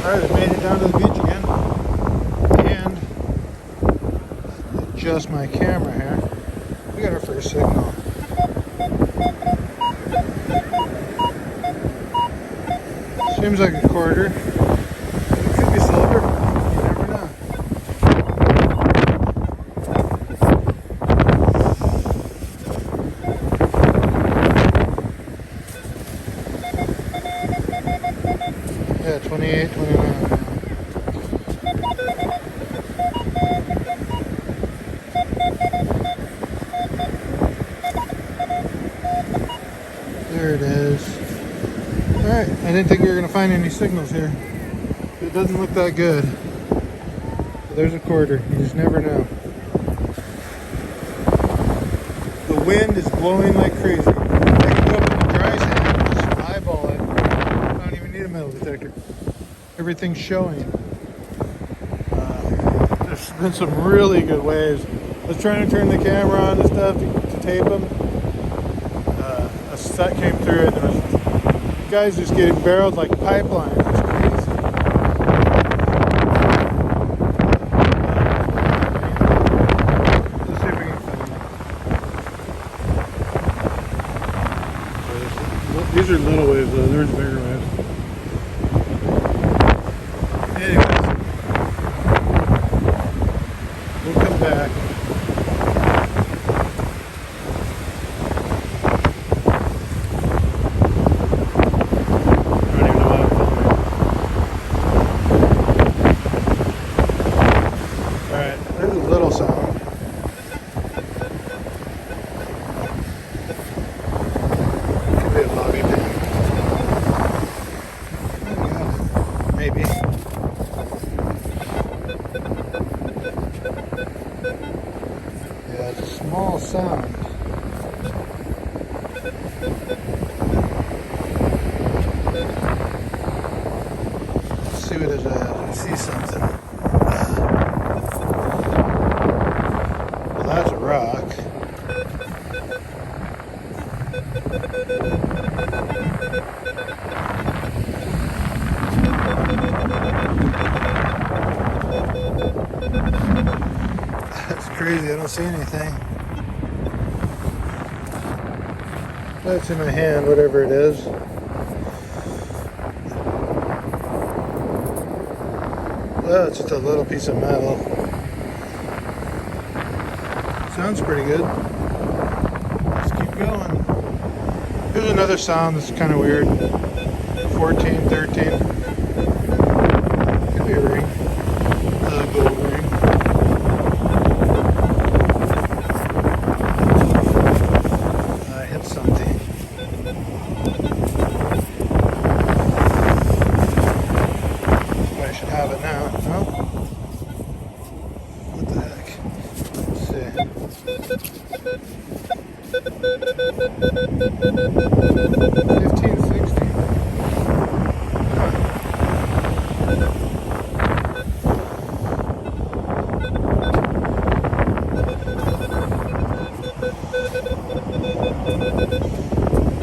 Alright, I made it down to the beach again. And adjust my camera here. We got our first signal. Seems like a quarter. It could be silver. You never know. Yeah, 28, 29. There it is. Alright, I didn't think we were going to find any signals here. It doesn't look that good. But there's a quarter. You just never know. The wind is blowing like crazy. I can go up in the dry sand and just eyeball it. I don't even need a metal detector. Everything's showing. There's been some really good waves. I was trying to turn the camera on and stuff to tape them. A set came through and there was guys just getting barreled like pipelines. It's crazy. Let's see if we can find them. These are little waves though, there's bigger waves. Anyways, we'll come back. Maybe. Yeah, it's a small sound. Let's see what it is. I see something. Well, that's a rock. That's crazy, I don't see anything. That's in my hand, whatever it is. Well, it's just a little piece of metal. Sounds pretty good. Let's keep going. Here's another sound that's kind of weird. 14, 13. Could be a ring. A gold ring. I hit something. I should have it now. No? What the heck? Let's see. 15, 16. Huh.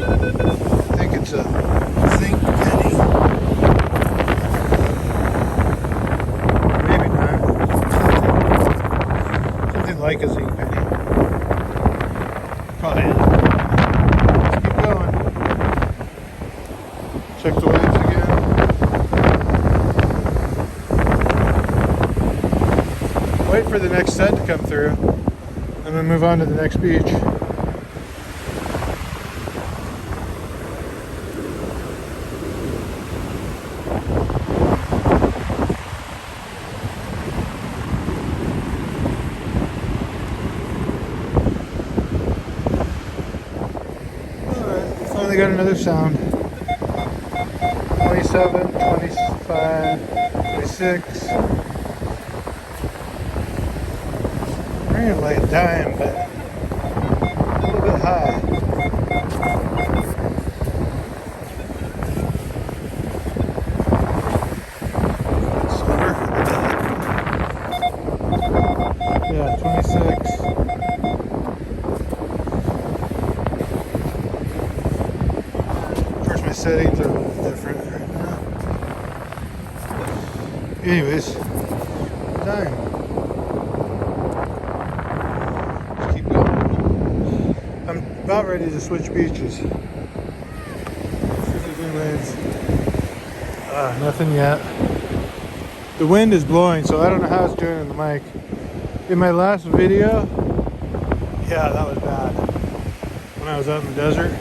I think it's a zinc penny. Maybe not. Something like a zinc penny. Probably is. Let's keep going. Check the waves again. Wait for the next set to come through. And then move on to the next beach. Finally got another sound. 27, 25, 26. Ringing like a dime, but a little bit high. Silver. Yeah, 26. Of course, my settings are a little different right now. Anyways, time. Let's keep going. I'm about ready to switch beaches. Anyways, nothing yet. The wind is blowing, so I don't know how it's doing in the mic. In my last video, yeah, that was bad. When I was out in the desert,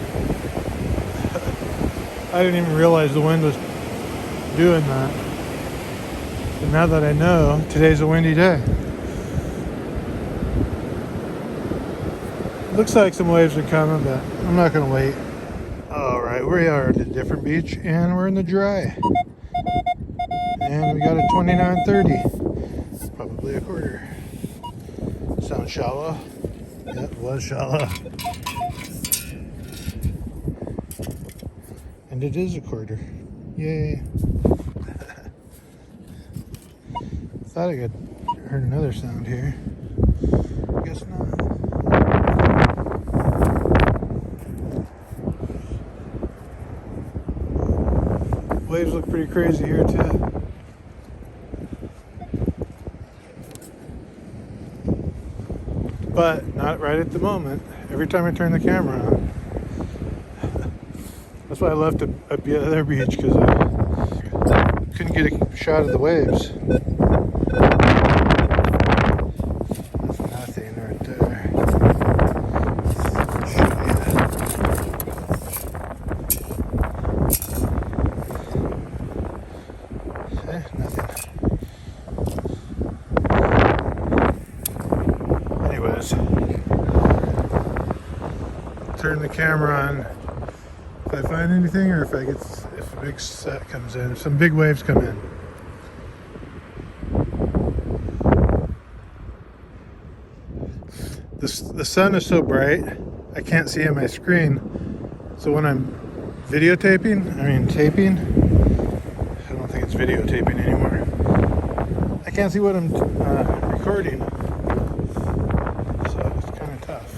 I didn't even realize the wind was doing that. But now that I know, today's a windy day. Looks like some waves are coming, but I'm not gonna wait. All right, we are at a different beach, and we're in the dry. And we got a 29.30, probably a quarter. Sounds shallow. Yeah, it was shallow. And it is a quarter. Yay. Thought I heard another sound here. Guess not. Waves look pretty crazy here too. But not right at the moment. Every time I turn the camera on. That's why I left at the other beach, because I couldn't get a shot of the waves. That's nothing right there. Nothing. Anyways, turn the camera on if I find anything, or if a big set comes in, if some big waves come in. The sun is so bright, I can't see on my screen. So when I'm taping, I don't think it's videotaping anymore. I can't see what I'm recording. So it's kind of tough.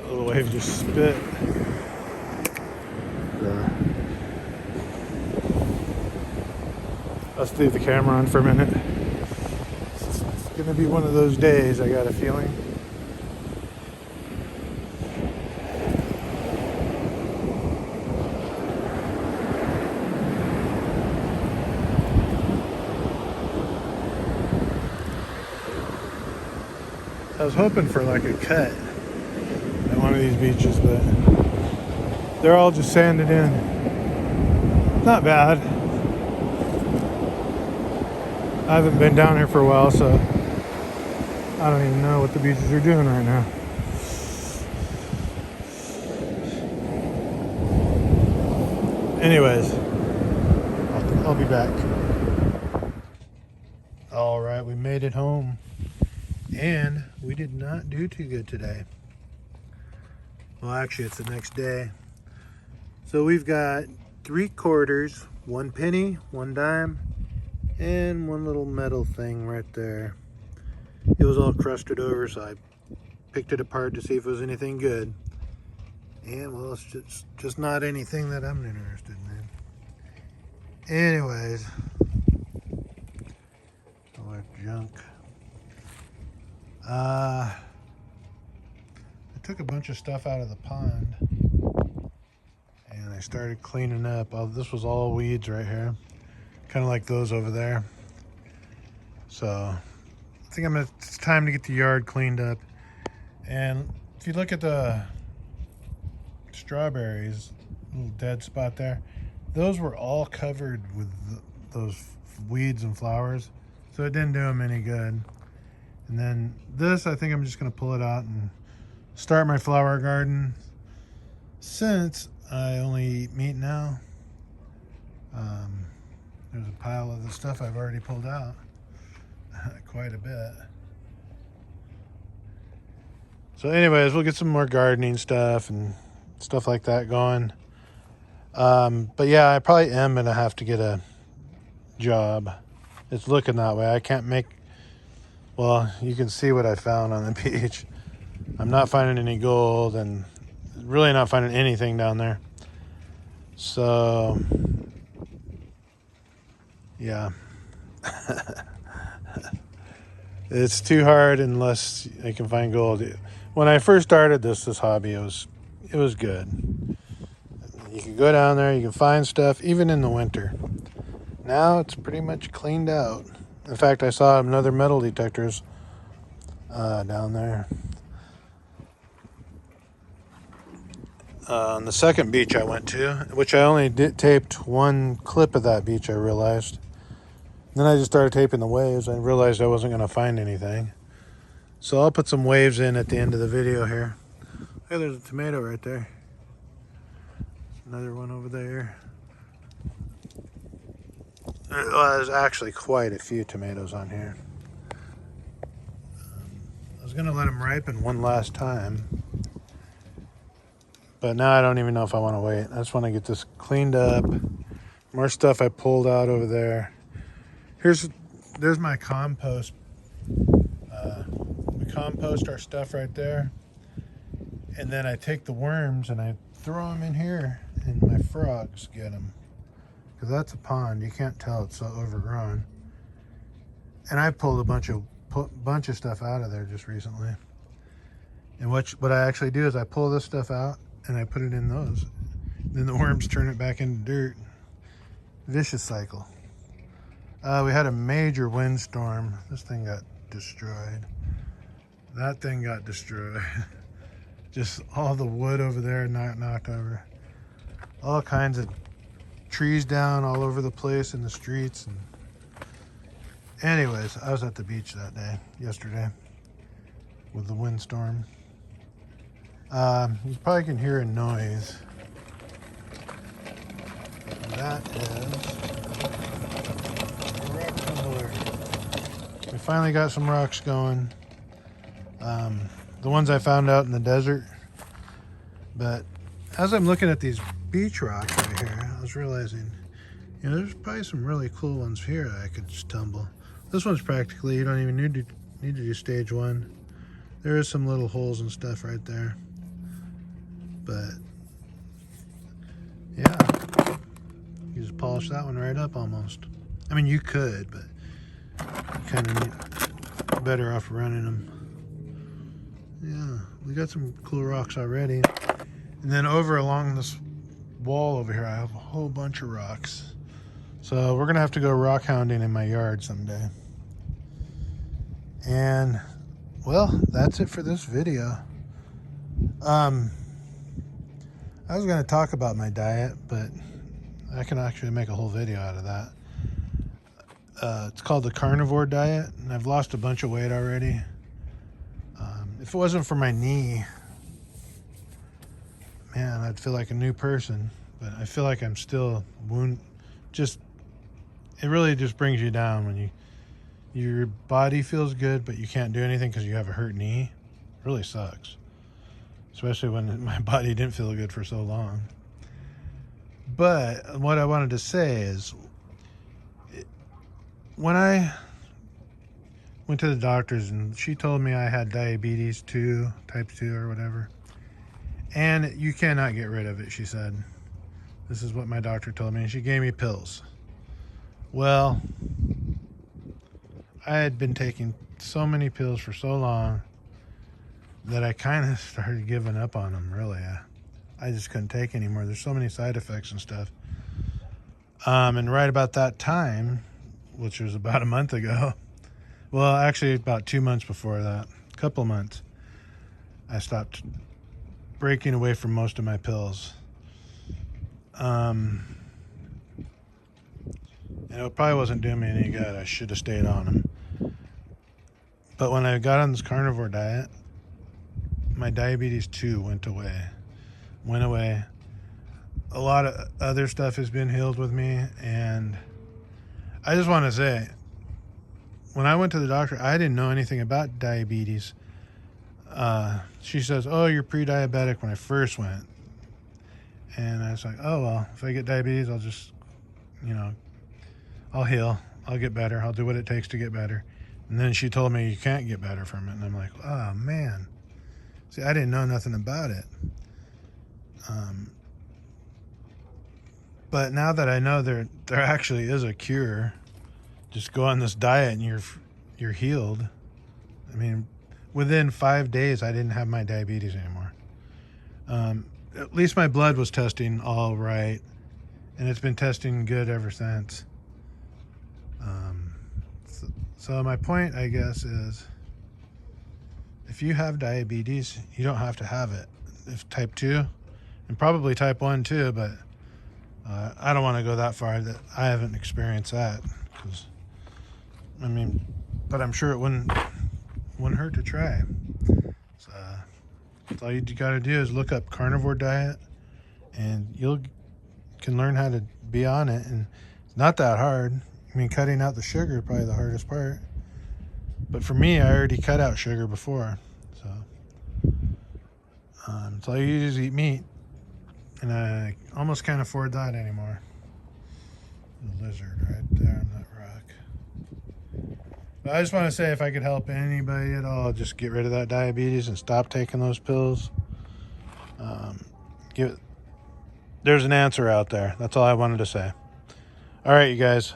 A little wave just spit. Let's leave the camera on for a minute. It's gonna be one of those days, I got a feeling. I was hoping for like a cut at one of these beaches, but they're all just sanded in. Not bad. I haven't been down here for a while, so I don't even know what the beaches are doing right now. Anyways, I'll be back. All right, we made it home. And we did not do too good today. Well, actually, it's the next day. So we've got 3 quarters, 1 penny, 1 dime, and 1 little metal thing right there. It was all crusted over, so I picked it apart to see if it was anything good. And, well, it's just not anything that I'm interested in. Anyways, all that junk. I took a bunch of stuff out of the pond and I started cleaning up. This was all weeds right here, kind of like those over there. So I think it's time to get the yard cleaned up. And if you look at the strawberries, little dead spot there, those were all covered with those weeds and flowers, so it didn't do them any good. And then this, I think I'm just going to pull it out and start my flower garden. Since I only eat meat now, there's a pile of the stuff I've already pulled out. Quite a bit. So anyways, we'll get some more gardening stuff and stuff like that going. But yeah, I probably am going to have to get a job. It's looking that way. I can't make... Well, you can see what I found on the beach. I'm not finding any gold and really not finding anything down there. So Yeah. It's too hard unless I can find gold. When I first started this hobby, it was good. You can go down there, you can find stuff, even in the winter. Now it's pretty much cleaned out. In fact, I saw another metal detectors down there. On the second beach I went to, which I only taped one clip of that beach, I realized. Then I just started taping the waves. I realized I wasn't going to find anything. So I'll put some waves in at the end of the video here. Hey, there's a tomato right there. Another one over there. Well, there's actually quite a few tomatoes on here. I was going to let them ripen one last time. But now I don't even know if I want to wait. I just want to get this cleaned up. More stuff I pulled out over there. There's my compost. We compost our stuff right there. And then I take the worms and I throw them in here. And my frogs get them. Because that's a pond. You can't tell, it's so overgrown. And I pulled a bunch of stuff out of there just recently. And what I actually do is I pull this stuff out and I put it in those. Then the worms turn it back into dirt. Vicious cycle. We had a major windstorm. This thing got destroyed. That thing got destroyed. Just all the wood over there knocked over. All kinds of trees down all over the place in the streets. And anyways, I was at the beach that day, yesterday, with the windstorm. You probably can hear a noise. That is a rock tumbler. We finally got some rocks going. The ones I found out in the desert. But as I'm looking at these beach rocks right here, I was realizing, you know, there's probably some really cool ones here that I could just tumble. This one's practically, you don't even need to do stage one. There is some little holes and stuff right there. But yeah, you just polish that one right up almost. I mean, you could, but you kind of better off running them. Yeah, we got some cool rocks already. And then over along this wall over here, I have a whole bunch of rocks. So we're gonna have to go rock hounding in my yard someday. And well, that's it for this video. I was gonna talk about my diet, but I can actually make a whole video out of that. It's called the carnivore diet, and I've lost a bunch of weight already. If it wasn't for my knee, man, I'd feel like a new person. But I feel like I'm still it really just brings you down when your body feels good, but you can't do anything because you have a hurt knee. It really sucks. Especially when my body didn't feel good for so long. But what I wanted to say is, when I went to the doctors and she told me I had diabetes 2, type 2 or whatever. And you cannot get rid of it, she said. This is what my doctor told me. And she gave me pills. Well, I had been taking so many pills for so long that I kind of started giving up on them, really. I just couldn't take anymore. There's so many side effects and stuff. And right about that time, which was about a month ago, well, actually about 2 months before that, a couple months, I stopped breaking away from most of my pills. And it probably wasn't doing me any good. I should have stayed on them. But when I got on this carnivore diet, my diabetes 2 went away. A lot of other stuff has been healed with me, and I just want to say, when I went to the doctor, I didn't know anything about diabetes. She says, oh, you're pre-diabetic when I first went. And I was like, oh, well, if I get diabetes, I'll just, I'll heal. I'll get better. I'll do what it takes to get better. And then she told me you can't get better from it. And I'm like, oh, man. See, I didn't know nothing about it. But now that I know there actually is a cure, just go on this diet and you're healed. I mean, within 5 days, I didn't have my diabetes anymore. At least my blood was testing all right, and it's been testing good ever since. So my point, I guess, is if you have diabetes, you don't have to have it. If type 2, and probably type 1 too, but I don't want to go that far. That I haven't experienced that. I mean, but I'm sure it wouldn't hurt to try. So that's all you got to do is look up carnivore diet, and can learn how to be on it. And it's not that hard. I mean, cutting out the sugar is probably the hardest part. But for me, I already cut out sugar before. So all you do is eat meat. And I almost can't afford that anymore. The lizard right there on that rock. But I just want to say, if I could help anybody at all, just get rid of that diabetes and stop taking those pills. There's an answer out there. That's all I wanted to say. All right, you guys.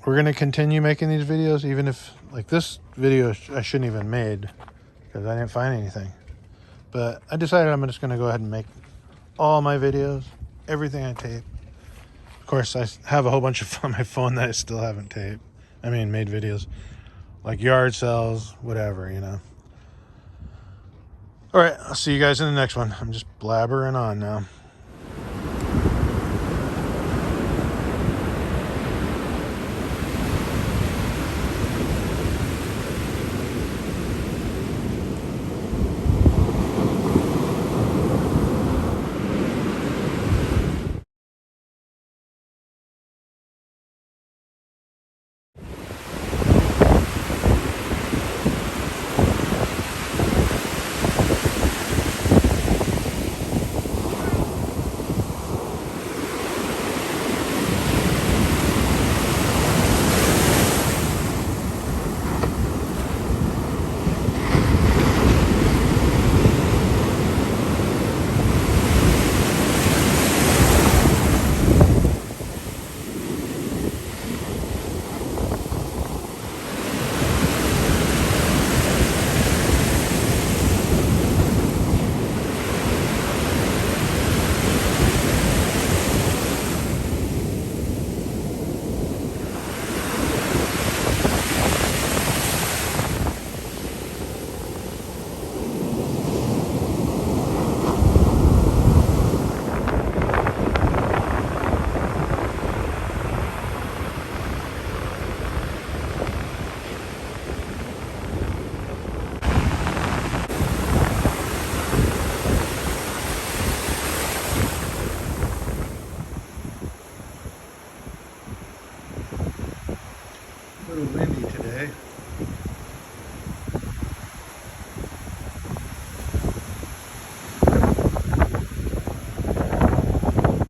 We're going to continue making these videos, even if, like, this video I shouldn't even made because I didn't find anything. But I decided I'm just going to go ahead and make all my videos, everything I tape. Of course, I have a whole bunch of on my phone that I still haven't taped. I mean, made videos. Like yard sales, whatever, you know. All right, I'll see you guys in the next one. I'm just blabbering on now.